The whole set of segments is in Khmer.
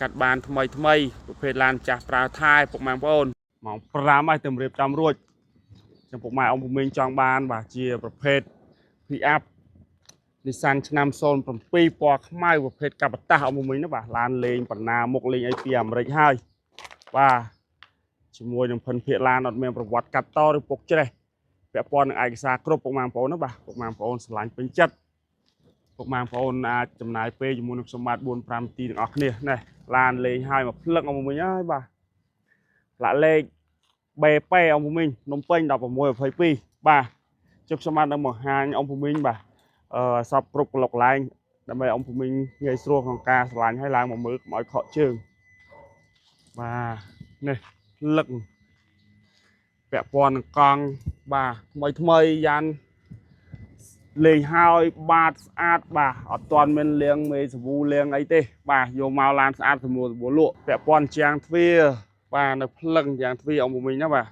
កាត់បានថ្មីប្រភេទឡានចាស់ប្រើថែពុកម៉ែបងប្អូនម៉ោង5ហើយទៅរៀបចំរួចចំពុកម៉ែអង្គភូមិចង់បានបាទជាប្រភេទ pick up Nissan ឆ្នាំ07ពណ៌ខ្មៅប្រភេទកាបតាសអង្គភូមិណាបាទឡានលេងបណ្ណាមុខលេងអីពីអាមេរិកហើយបាទជាមួយនឹងភិនភាគឡានអត់មានប្រវត្តិកាត់តឬពុកច្រេះពាក់ព័ន្ធនឹងឯកសារគ្រប់ពុកម៉ែបងប្អូនណាបាទពុកម៉ែបងប្អូនស្រឡាញ់ពេញចិត្តពុកម៉ែបងប្អូនអាចចំណាយពេលជាមួយនឹងខ្ញុំបាទ 4-5 នាទីទាំងអស់គ្នានេះឡានលេងហើយមកភ្លឹកអង្គភូមិហើយបាទផ្លាកលេខ BP អង្គភូមិភ្នំពេញ1622បាទជប់ខ្ញុំបាទនឹងបង្ហាញអង្គភូមិបាទសពគ្រប់ប្លុកឡើងដើម្បីអង្គភូមិងាយស្រួលក្នុងការឆ្លាញ់ឲ្យឡើងមកមើលកុំឲ្យខកជើងបាទនេះភ្លឹកពាក់ព័ន្ធនឹងកង់បាទថ្មីយ៉ានលេងហើយបាតស្អាតបាទអត់ទាន់មានលាងមេសាវូលាងអីទេបាទយកមកឡានស្អាតសម្រួលលក់ពាក់ព័ន្ធជាងទ្វារបាទនៅភ្លឹងយ៉ាងទ្វារអង្គភូមិណាបាទ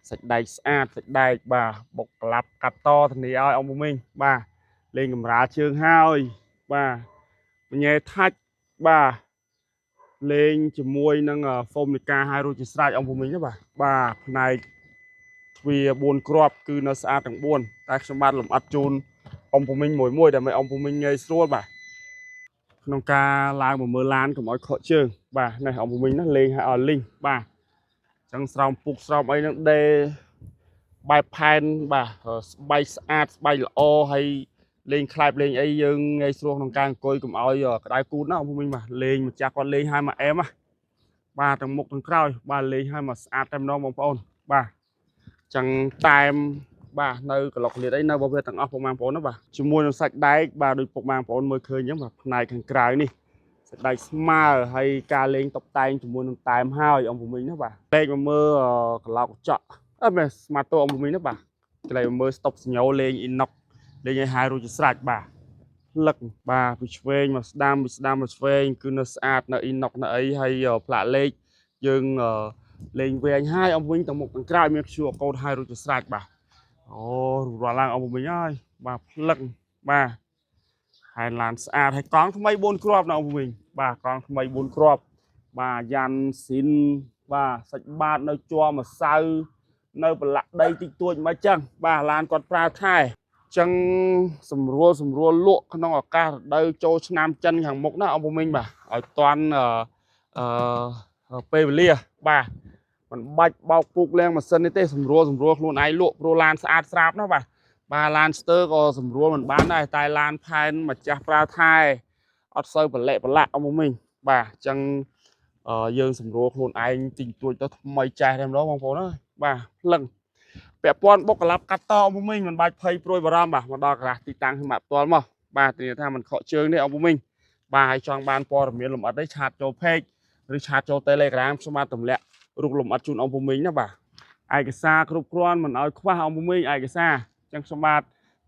សាច់ដែកស្អាតសាច់ដែកបាទបុកក្លាប់កាត់តធានាឲ្យអង្គភូមិបាទលេងកម្រាលជើងហើយបាទបញ្ញាថាច់បាទលេងជាមួយនឹងហ្វូមនីកាឲ្យរួចជាស្រេចអង្គភូមិណាបាទផ្នែកទ្វារ4គ្រាប់គឺនៅស្អាតទាំង4តែខ្ញុំបាទលំអិតជូនអង្គភូមិមួយដើម្បីអង្គភូមិងាយស្រួលបាទក្នុងការឡើងមកមើលឡានកុំឲ្យខកជើងបាទនេះអង្គភូមិណាលេងឲ្យលីងបាទចឹងស្រោមពុកស្រោមអីហ្នឹងដេបែបផែនបាទស្បែកស្អាតស្បែកល្អហើយលេងខ្លែបលេងអីយើងងាយស្រួលក្នុងការអង្គុយកុំឲ្យក្តៅគូតណាអង្គភូមិបាទលេងម្ចាស់គាត់លេងឲ្យមកអែមណាបាទទាំងមុខទាំងក្រោយបាទលេងឲ្យមកស្អាតតែម្ដងបងប្អូនបាទចឹងតែមបាទនៅក្លុកលៀតអីនៅប្រភេទទាំងអស់ពុកម៉ែបងប្អូនណាបាទជាមួយនឹងសាច់ដែកបាទដូចពុកម៉ែបងប្អូនមើលឃើញអញ្ចឹងបាទផ្នែកខាងក្រៅនេះសាច់ដែកស្មើហើយការលេងតុបតែងជាមួយនឹងតែមហើយអង្គភូមិណាបាទលេខមកមើលក្លោកកញ្ចក់អត់មែនស្មាតតអង្គភូមិណាបាទលេខមកមើលស្តុបសញ្ញោលេងអ៊ីណុកលេងឲ្យហើយរួចជាស្រេចបាទលឹកបាទពីឆ្វេងមកស្ដាំពីស្ដាំមកឆ្វេងគឺនៅស្អាតនៅអ៊ីណុកនៅអីហើយផ្លាកលេខយើងលេងវែងហើយអង្គវិញទាំងមុខទាំងក្រោយមានខ្ជួរកូនហើយរួចជាស្រេចបាទអូរួចរាល់ឡើងអង្គវិញហើយបាទផ្លឹកបាទហើយឡានស្អាតហើយកង់ថ្មី4គ្រាប់នៅអង្គវិញបាទកង់ថ្មី4គ្រាប់បាទយ៉ាន់ស៊ីនបាទសាច់បាតនៅជាប់ម្សៅនៅប្រឡាក់ដីតិចតួចមិនចឹងបាទឡានគាត់ប្រើថែចឹងសម្រួលលក់ក្នុងឱកាសរដូវចូលឆ្នាំចិនខាងមុខណាអង្គភូមិបាទឲ្យតាន់ពេលវេលាបាទមិនបាច់បោកពូកលាងម៉ាស៊ីននេះទេសម្រួលខ្លួនឯងលក់ព្រោះឡានស្អាតស្រាប់ណាបាទឡានស្ទើក៏សម្រួលមិនបានដែរតែឡានផែនម្ចាស់ប្រើថែអត់សូវប្រឡាក់អង្គភូមិបាទចឹងយើងសម្រួលខ្លួនឯងតិចតួចទៅថ្មីចាស់តែម្ដងបងប្អូនអើយបាទភ្លឹងពាក់ព័ន្ធបុកក្លាប់កាត់តអង្គភូមិមិនបាច់ភ័យព្រួយបារម្ភបាទមកដល់កន្លះទីតាំងខ្ញុំបាទផ្ទាល់មកបាទធានាថាមិនខកជើងទេអង្គភូមិបាទហើយចង់បានព័ត៌មានលម្អិតទេឆាតចូល page ឬឆាតចូល Telegram ខ្ញុំបាទទម្លាក់រូបលម្អិតជូនអង្គភូមិណាបាទឯកសារគ្រប់គ្រាន់មិនឲ្យខ្វះអង្គភូមិឯកសារចឹងខ្ញុំបាទ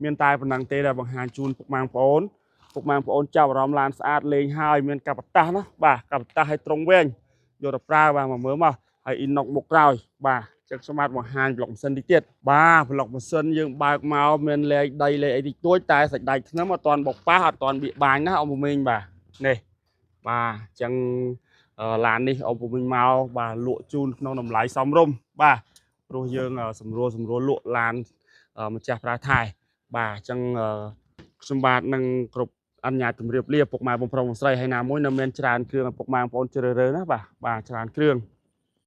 មានតែប៉ុណ្ណឹងទេដែលបង្ហាញជូនពុកម៉ែបងប្អូនចាប់អារម្មណ៍ឡានស្អាតលេងហើយមានកាបតាសណាបាទកាបតាសឲ្យត្រង់វែងយកទៅប្រើបាទមកមើលមកហើយអ៊ីណុកមុខក្រោយបាទចឹងខ្ញុំបាទបង្ហាញប្លុកម៉ាស៊ីនតិចទៀតបាទប្លុកម៉ាស៊ីនយើងបើកមកមានលេខដីលេខអីតិចតួចតែសាច់ដែកធ្នឹមអត់ទាន់បុកប៉ះអត់ទាន់បៀកបាញណាអង្គភូមិបាទនេះបាទចឹងឡាននេះអង្គភូមិមកបាទលក់ជូនក្នុងតម្លៃសមរម្យបាទព្រោះយើងសម្រួលលក់ឡានម្ចាស់ប្រើថែបាទអញ្ចឹងខ្ញុំបាទនឹងគ្រប់អញ្ញាតជម្រាបលាពុកម៉ែបងប្រុសបងស្រីហើយណាមួយនៅមានច្រើនគ្រឿងពុកម៉ែបងប្អូនជ្រើសរើសណាបាទច្រើនគ្រឿង